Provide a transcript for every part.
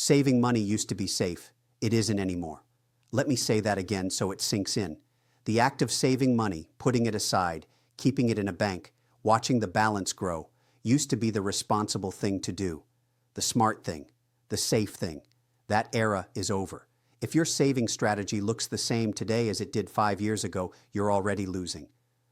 Saving money used to be safe. It isn't anymore. Let me say that again so it sinks in. The act of saving money, putting it aside, keeping it in a bank, watching the balance grow, used to be the responsible thing to do. The smart thing, the safe thing. That era is over. If your saving strategy looks the same today as it did 5 years ago, you're already losing.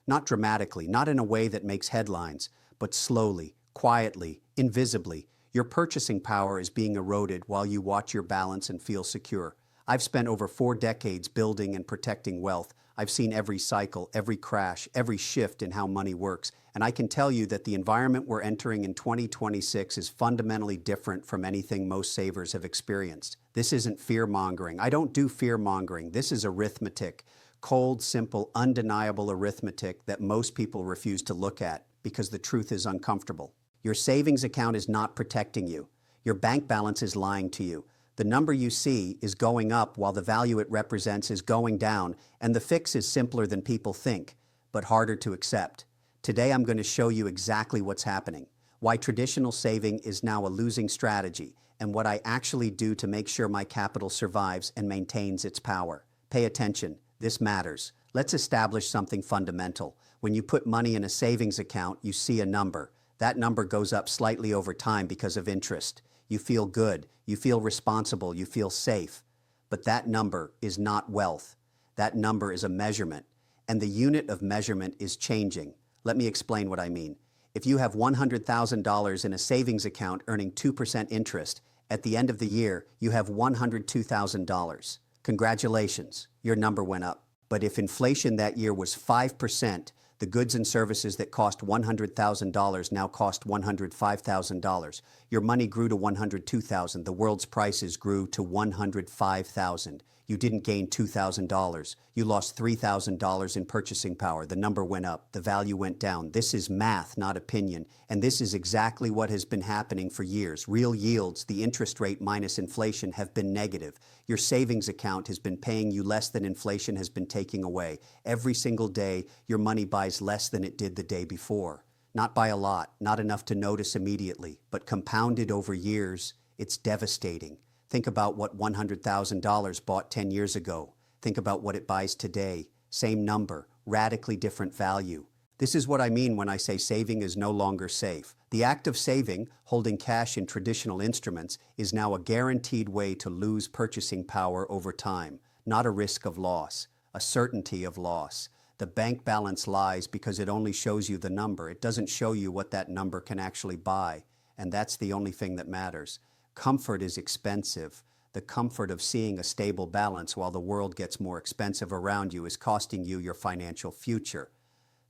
Not dramatically, not in a way that makes headlines, but slowly, quietly, invisibly. Your purchasing power is being eroded while you watch your balance and feel secure. I've spent over 4 decades building and protecting wealth. I've seen every cycle, every crash, every shift in how money works, and I can tell you that the environment we're entering in 2026 is fundamentally different from anything most savers have experienced. This isn't fear-mongering. I don't do fear-mongering. This is arithmetic. Cold, simple, undeniable arithmetic that most people refuse to look at because the truth is uncomfortable. Your savings account is not protecting you. Your bank balance is lying to you. The number you see is going up while the value it represents is going down, and the fix is simpler than people think, but harder to accept. Today I'm going to show you exactly what's happening, why traditional saving is now a losing strategy, and what I actually do to make sure my capital survives and maintains its power. Pay attention, this matters. Let's establish something fundamental. When you put money in a savings account, you see a number. That number goes up slightly over time because of interest. You feel good, you feel responsible, you feel safe. But that number is not wealth. That number is a measurement, and the unit of measurement is changing. Let me explain what I mean. If you have $100,000 in a savings account earning 2% interest, at the end of the year, you have $102,000. Congratulations, your number went up. But if inflation that year was 5%, the goods and services that cost $100,000 now cost $105,000. Your money grew to $102,000. The world's prices grew to $105,000. You didn't gain $2,000. You lost $3,000 in purchasing power. The number went up. The value went down. This is math, not opinion. And this is exactly what has been happening for years. Real yields, the interest rate minus inflation, have been negative. Your savings account has been paying you less than inflation has been taking away. Every single day, your money buys less than it did the day before. Not by a lot, not enough to notice immediately, but compounded over years, it's devastating. Think about what $100,000 bought 10 years ago. Think about what it buys today. Same number, radically different value. This is what I mean when I say saving is no longer safe. The act of saving, holding cash in traditional instruments, is now a guaranteed way to lose purchasing power over time, not a risk of loss, a certainty of loss. The bank balance lies because it only shows you the number. It doesn't show you what that number can actually buy, and that's the only thing that matters. Comfort is expensive. The comfort of seeing a stable balance while the world gets more expensive around you is costing you your financial future.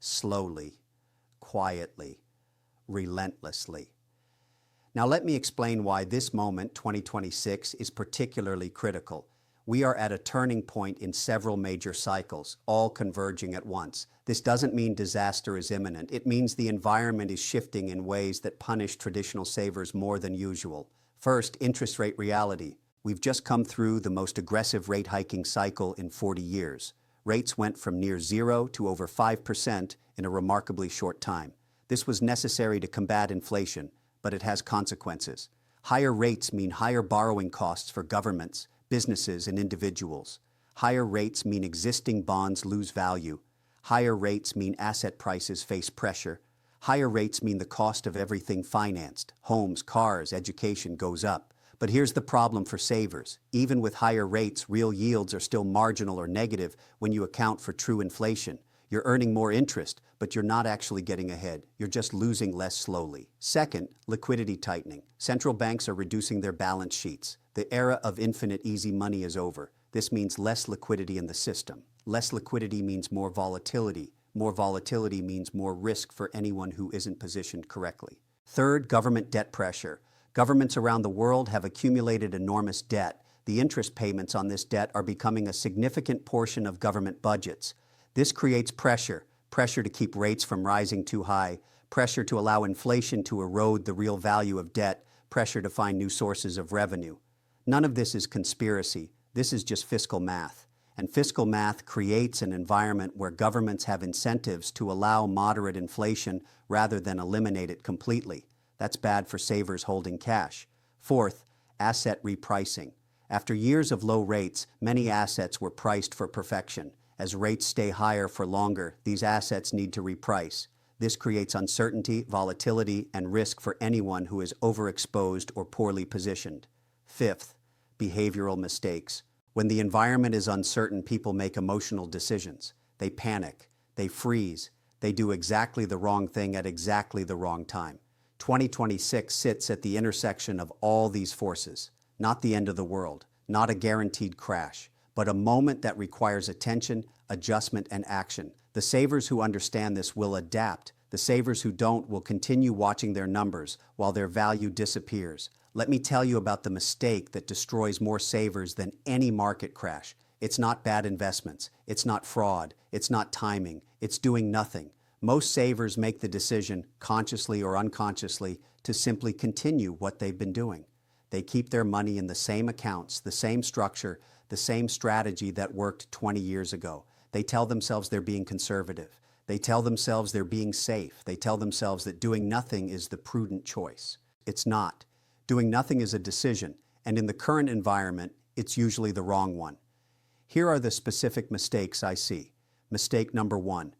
Slowly, quietly, relentlessly. Now let me explain why this moment, 2026, is particularly critical. We are at a turning point in several major cycles, all converging at once. This doesn't mean disaster is imminent. It means the environment is shifting in ways that punish traditional savers more than usual. First, interest rate reality. We've just come through the most aggressive rate hiking cycle in 40 years. Rates went from near zero to over 5% in a remarkably short time. This was necessary to combat inflation, but it has consequences. Higher rates mean higher borrowing costs for governments, businesses, and individuals. Higher rates mean existing bonds lose value. Higher rates mean asset prices face pressure. Higher rates mean the cost of everything financed, homes, cars, education goes up. But here's the problem for savers. Even with higher rates, real yields are still marginal or negative when you account for true inflation. You're earning more interest, but you're not actually getting ahead. You're just losing less slowly. Second, liquidity tightening. Central banks are reducing their balance sheets. The era of infinite easy money is over. This means less liquidity in the system. Less liquidity means more volatility. More volatility means more risk for anyone who isn't positioned correctly. Third, government debt pressure. Governments around the world have accumulated enormous debt. The interest payments on this debt are becoming a significant portion of government budgets. This creates pressure to keep rates from rising too high, pressure to allow inflation to erode the real value of debt, pressure to find new sources of revenue. None of this is conspiracy. This is just fiscal math. And fiscal math creates an environment where governments have incentives to allow moderate inflation rather than eliminate it completely. That's bad for savers holding cash. Fourth, Asset repricing. After years of low rates, many assets were priced for perfection. As rates stay higher for longer, these assets need to reprice. This creates uncertainty, volatility, and risk for anyone who is overexposed or poorly positioned. Fifth, behavioral mistakes. When the environment is uncertain, people make emotional decisions. They panic, they freeze, they do exactly the wrong thing at exactly the wrong time. 2026 sits at the intersection of all these forces. Not the end of the world, not a guaranteed crash, but a moment that requires attention, adjustment, and action. The savers who understand this will adapt. The savers who don't will continue watching their numbers while their value disappears. Let me tell you about the mistake that destroys more savers than any market crash. It's not bad investments. It's not fraud. It's not timing. It's doing nothing. Most savers make the decision, consciously or unconsciously, to simply continue what they've been doing. They keep their money in the same accounts, the same structure, the same strategy that worked 20 years ago. They tell themselves they're being conservative. They tell themselves they're being safe. They tell themselves that doing nothing is the prudent choice. It's not. Doing nothing is a decision, and in the current environment, it's usually the wrong one. Here are the specific mistakes I see. Mistake number 1,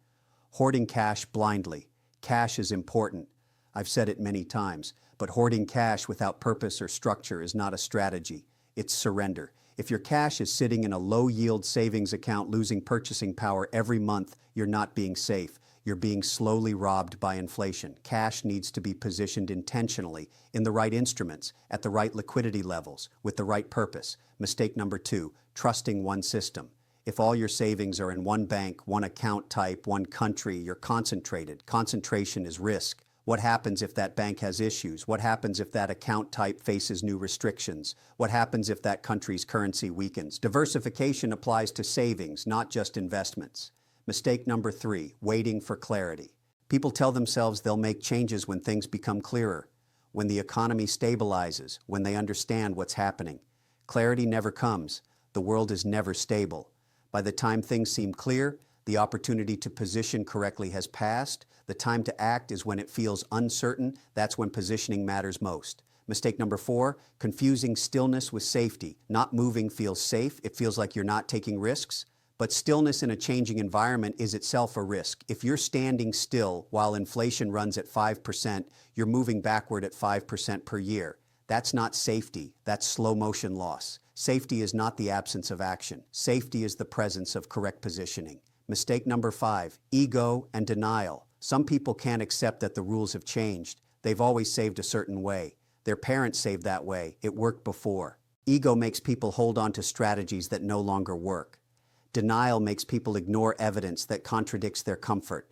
hoarding cash blindly. Cash is important. I've said it many times, but hoarding cash without purpose or structure is not a strategy. It's surrender. If your cash is sitting in a low-yield savings account losing purchasing power every month, you're not being safe. You're being slowly robbed by inflation. Cash needs to be positioned intentionally, in the right instruments, at the right liquidity levels, with the right purpose. Mistake number 2, trusting one system. If all your savings are in one bank, one account type, one country, you're concentrated. Concentration is risk. What happens if that bank has issues? What happens if that account type faces new restrictions? What happens if that country's currency weakens? Diversification applies to savings, not just investments. Mistake number 3, waiting for clarity. People tell themselves they'll make changes when things become clearer, when the economy stabilizes, when they understand what's happening. Clarity never comes. The world is never stable. By the time things seem clear, the opportunity to position correctly has passed. The time to act is when it feels uncertain. That's when positioning matters most. Mistake number 4, confusing stillness with safety. Not moving feels safe. It feels like you're not taking risks. But stillness in a changing environment is itself a risk. If you're standing still while inflation runs at 5%, you're moving backward at 5% per year. That's not safety. That's slow motion loss. Safety is not the absence of action. Safety is the presence of correct positioning. Mistake number 5, ego and denial. Some people can't accept that the rules have changed. They've always saved a certain way. Their parents saved that way. It worked before. Ego makes people hold on to strategies that no longer work. Denial makes people ignore evidence that contradicts their comfort.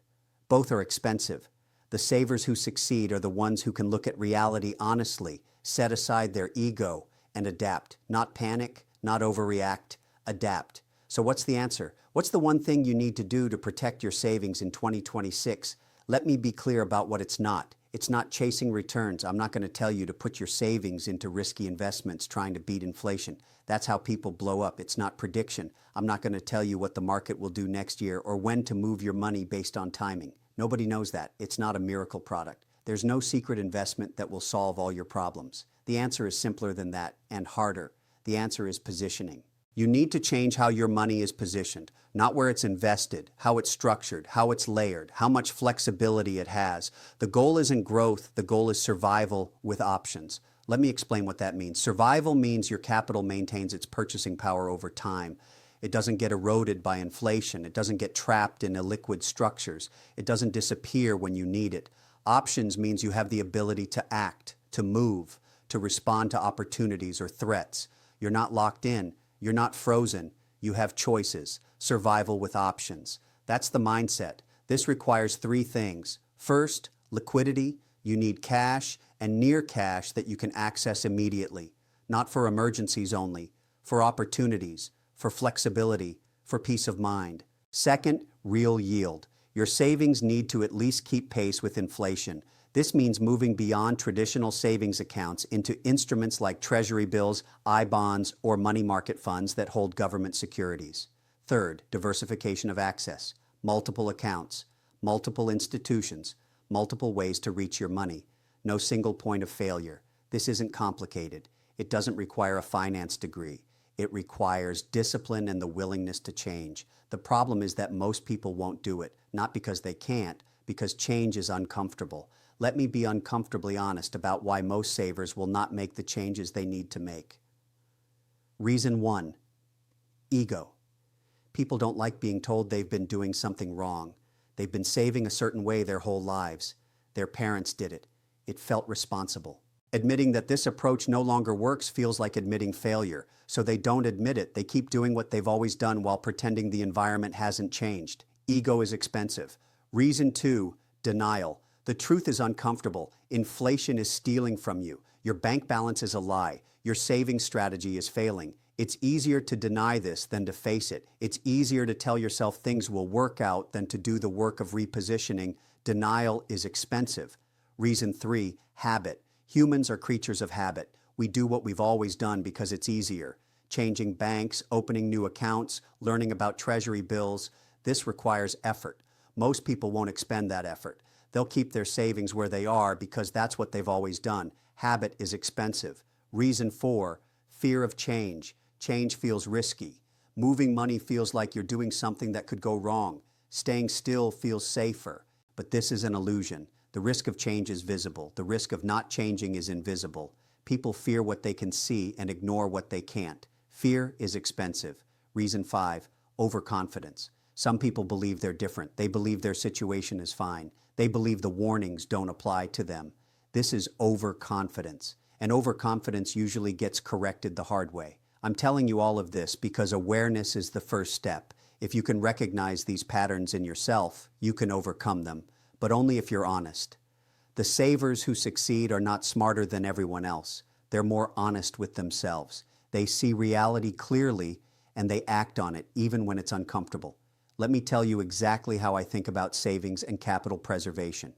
Both are expensive. The savers who succeed are the ones who can look at reality honestly, set aside their ego, and adapt. Not panic, not overreact, adapt. So what's the answer? What's the one thing you need to do to protect your savings in 2026? Let me be clear about what it's not. It's not chasing returns. I'm not going to tell you to put your savings into risky investments trying to beat inflation. That's how people blow up. It's not prediction. I'm not going to tell you what the market will do next year or when to move your money based on timing. Nobody knows that. It's not a miracle product. There's no secret investment that will solve all your problems. The answer is simpler than that and harder. The answer is positioning. You need to change how your money is positioned, not where it's invested, how it's structured, how it's layered, how much flexibility it has. The goal isn't growth, the goal is survival with options. Let me explain what that means. Survival means your capital maintains its purchasing power over time. It doesn't get eroded by inflation. It doesn't get trapped in illiquid structures. It doesn't disappear when you need it. Options means you have the ability to act, to move, to respond to opportunities or threats. You're not locked in. You're not frozen. You have choices. Survival with options. That's the mindset. This requires 3 things. First, liquidity. You need cash and near cash that you can access immediately. Not for emergencies only, for opportunities, for flexibility, for peace of mind. Second, real yield. Your savings need to at least keep pace with inflation. This means moving beyond traditional savings accounts into instruments like treasury bills, I-bonds, or money market funds that hold government securities. Third, diversification of access. Multiple accounts, multiple institutions, multiple ways to reach your money. No single point of failure. This isn't complicated. It doesn't require a finance degree. It requires discipline and the willingness to change. The problem is that most people won't do it, not because they can't, because change is uncomfortable. Let me be uncomfortably honest about why most savers will not make the changes they need to make. Reason 1, ego. People don't like being told they've been doing something wrong. They've been saving a certain way their whole lives. Their parents did it. It felt responsible. Admitting that this approach no longer works feels like admitting failure, so they don't admit it. They keep doing what they've always done while pretending the environment hasn't changed. Ego is expensive. Reason 2, denial. The truth is uncomfortable. Inflation is stealing from you. Your bank balance is a lie. Your saving strategy is failing. It's easier to deny this than to face it. It's easier to tell yourself things will work out than to do the work of repositioning. Denial is expensive. Reason 3, habit. Humans are creatures of habit. We do what we've always done because it's easier. Changing banks, opening new accounts, learning about treasury bills. This requires effort. Most people won't expend that effort. They'll keep their savings where they are because that's what they've always done. Habit is expensive. Reason 4, fear of change. Change feels risky. Moving money feels like you're doing something that could go wrong. Staying still feels safer. But this is an illusion. The risk of change is visible. The risk of not changing is invisible. People fear what they can see and ignore what they can't. Fear is expensive. Reason 5, overconfidence. Some people believe they're different. They believe their situation is fine. They believe the warnings don't apply to them. This is overconfidence. And overconfidence usually gets corrected the hard way. I'm telling you all of this because awareness is the first step. If you can recognize these patterns in yourself, you can overcome them, but only if you're honest. The savers who succeed are not smarter than everyone else. They're more honest with themselves. They see reality clearly and they act on it even when it's uncomfortable. Let me tell you exactly how I think about savings and capital preservation.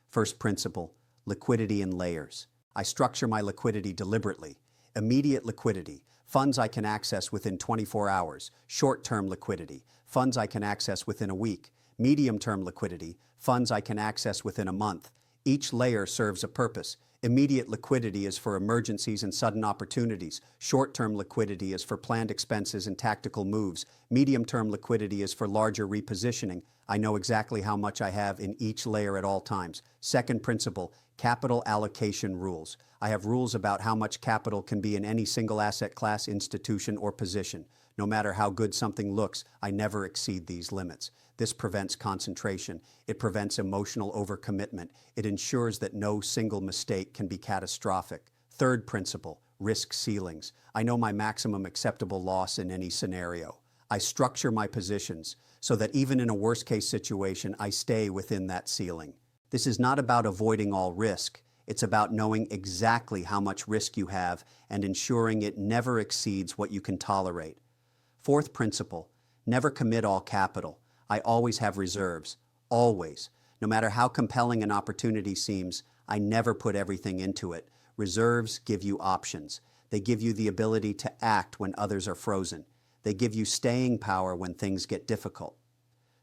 First principle, liquidity in layers. I structure my liquidity deliberately. Immediate liquidity, funds I can access within 24 hours. Short-term liquidity, funds I can access within a week. Medium-term liquidity, funds I can access within a month. Each layer serves a purpose. Immediate liquidity is for emergencies and sudden opportunities. Short-term liquidity is for planned expenses and tactical moves. Medium-term liquidity is for larger repositioning. I know exactly how much I have in each layer at all times. Second principle, capital allocation rules. I have rules about how much capital can be in any single asset class, institution, or position. No matter how good something looks, I never exceed these limits. This prevents concentration. It prevents emotional overcommitment. It ensures that no single mistake can be catastrophic. Third principle, risk ceilings. I know my maximum acceptable loss in any scenario. I structure my positions so that even in a worst-case situation, I stay within that ceiling. This is not about avoiding all risk. It's about knowing exactly how much risk you have and ensuring it never exceeds what you can tolerate. Fourth principle, never commit all capital. I always have reserves, always. No matter how compelling an opportunity seems, I never put everything into it. Reserves give you options. They give you the ability to act when others are frozen. They give you staying power when things get difficult.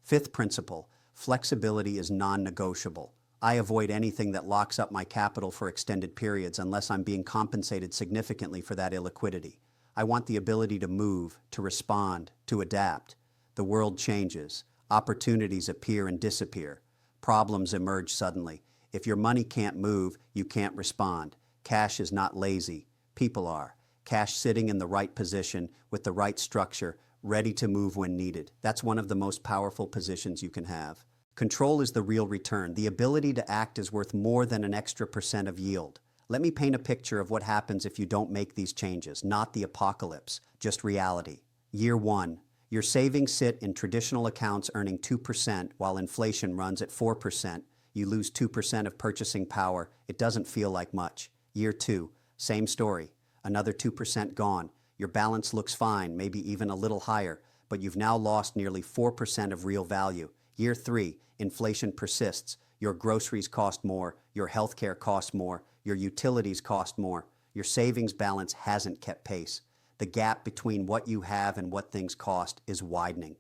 Fifth principle, flexibility is non-negotiable. I avoid anything that locks up my capital for extended periods unless I'm being compensated significantly for that illiquidity. I want the ability to move, to respond, to adapt. The world changes. Opportunities appear and disappear. Problems emerge suddenly. If your money can't move, you can't respond. Cash is not lazy. People are. Cash sitting in the right position, with the right structure, ready to move when needed. That's one of the most powerful positions you can have. Control is the real return. The ability to act is worth more than an extra % of yield. Let me paint a picture of what happens if you don't make these changes, not the apocalypse, just reality. Year 1. Your savings sit in traditional accounts earning 2% while inflation runs at 4%. You lose 2% of purchasing power. It doesn't feel like much. Year 2. Same story. Another 2% gone. Your balance looks fine, maybe even a little higher, but you've now lost nearly 4% of real value. Year 3. Inflation persists. Your groceries cost more. Your healthcare costs more. Your utilities cost more. Your savings balance hasn't kept pace. The gap between what you have and what things cost is widening.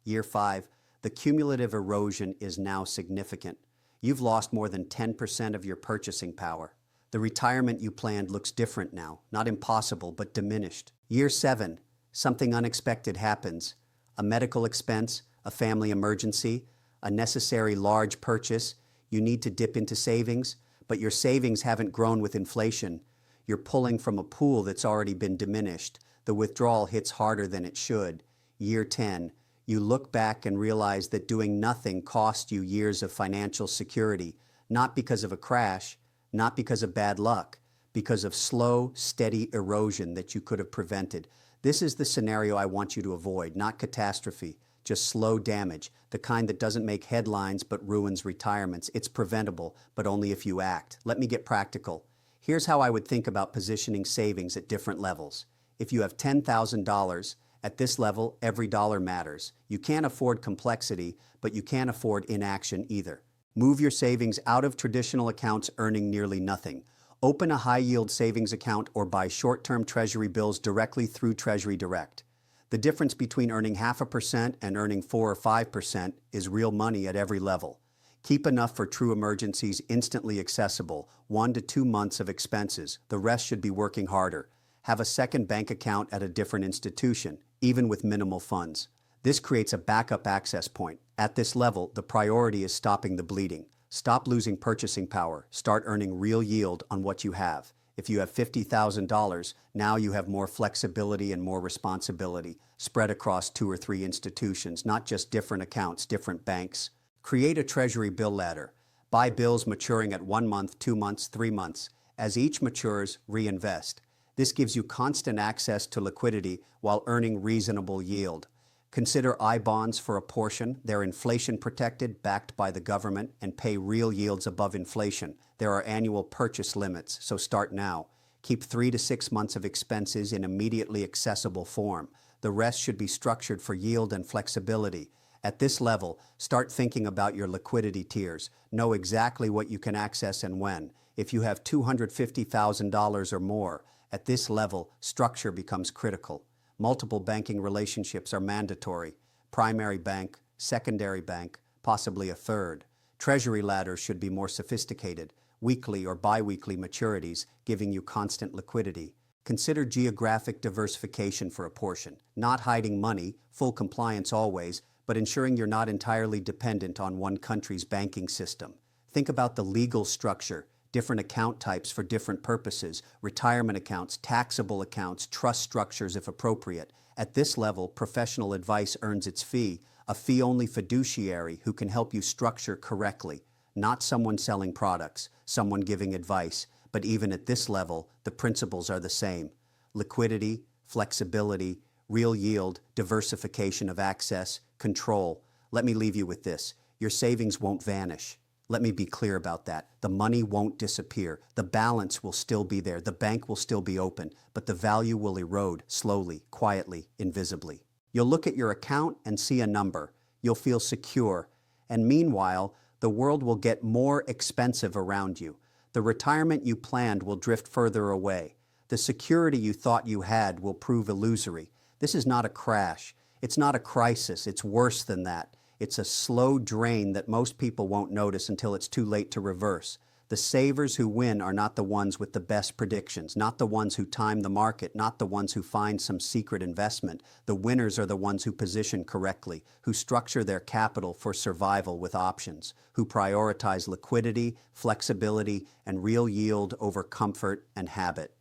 Year 5, the cumulative erosion is now significant. You've lost more than 10% of your purchasing power. The retirement you planned looks different now, not impossible, but diminished. Year 7, something unexpected happens. A medical expense, a family emergency, a necessary large purchase. You need to dip into savings, but your savings haven't grown with inflation. You're pulling from a pool that's already been diminished. The withdrawal hits harder than it should. Year 10, you look back and realize that doing nothing cost you years of financial security, not because of a crash, not because of bad luck, because of slow, steady erosion that you could have prevented. This is the scenario I want you to avoid, not catastrophe, just slow damage, the kind that doesn't make headlines but ruins retirements. It's preventable, but only if you act. Let me get practical. Here's how I would think about positioning savings at different levels. If you have $10,000, at this level, every dollar matters. You can't afford complexity, but you can't afford inaction either. Move your savings out of traditional accounts earning nearly nothing. Open a high-yield savings account or buy short-term Treasury bills directly through Treasury Direct. The difference between earning 0.5% and earning 4 or 5% is real money at every level. Keep enough for true emergencies instantly accessible, 1 to 2 months of expenses. The rest should be working harder. Have a second bank account at a different institution, even with minimal funds. This creates a backup access point. At this level, the priority is stopping the bleeding. Stop losing purchasing power. Start earning real yield on what you have. If you have $50,000, now you have more flexibility and more responsibility, spread across 2 or 3 institutions, not just different accounts, different banks. Create a Treasury bill ladder. Buy bills maturing at 1 month, 2 months, 3 months. As each matures, reinvest. This gives you constant access to liquidity while earning reasonable yield. Consider I-bonds for a portion. They're inflation protected, backed by the government, and pay real yields above inflation. There are annual purchase limits, so start now. Keep 3 to 6 months of expenses in immediately accessible form. The rest should be structured for yield and flexibility. At this level, start thinking about your liquidity tiers. Know exactly what you can access and when. If you have $250,000 or more, at this level, structure becomes critical. Multiple banking relationships are mandatory. Primary bank, secondary bank, possibly a third. Treasury ladders should be more sophisticated, weekly or bi-weekly maturities, giving you constant liquidity. Consider geographic diversification for a portion, not hiding money, full compliance always, but ensuring you're not entirely dependent on one country's banking system. Think about the legal structure, different account types for different purposes, retirement accounts, taxable accounts, trust structures if appropriate. At this level, professional advice earns its fee, a fee-only fiduciary who can help you structure correctly. Not someone selling products, someone giving advice, but even at this level, the principles are the same. Liquidity, flexibility, real yield, diversification of access, control. Let me leave you with this. Your savings won't vanish. Let me be clear about that. The money won't disappear. The balance will still be there. The bank will still be open, but the value will erode slowly, quietly, invisibly. You'll look at your account and see a number. You'll feel secure. And meanwhile, the world will get more expensive around you. The retirement you planned will drift further away. The security you thought you had will prove illusory. This is not a crash. It's not a crisis. It's worse than that. It's a slow drain that most people won't notice until it's too late to reverse. The savers who win are not the ones with the best predictions, not the ones who time the market, not the ones who find some secret investment. The winners are the ones who position correctly, who structure their capital for survival with options, who prioritize liquidity, flexibility, and real yield over comfort and habit.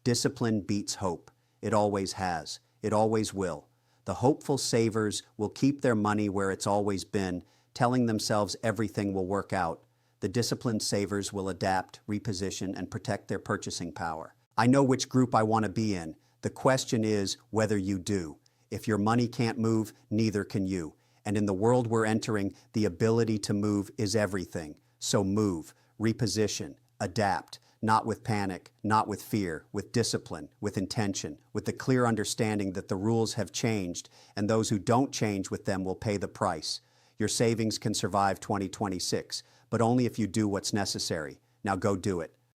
Discipline beats hope. It always has. It always will. The hopeful savers will keep their money where it's always been, telling themselves everything will work out. The disciplined savers will adapt, reposition, and protect their purchasing power. I know which group I want to be in. The question is whether you do. If your money can't move, neither can you. And in the world we're entering, the ability to move is everything. So move, reposition, adapt. Not with panic, not with fear, with discipline, with intention, with the clear understanding that the rules have changed and those who don't change with them will pay the price. Your savings can survive 2026, but only if you do what's necessary. Now go do it.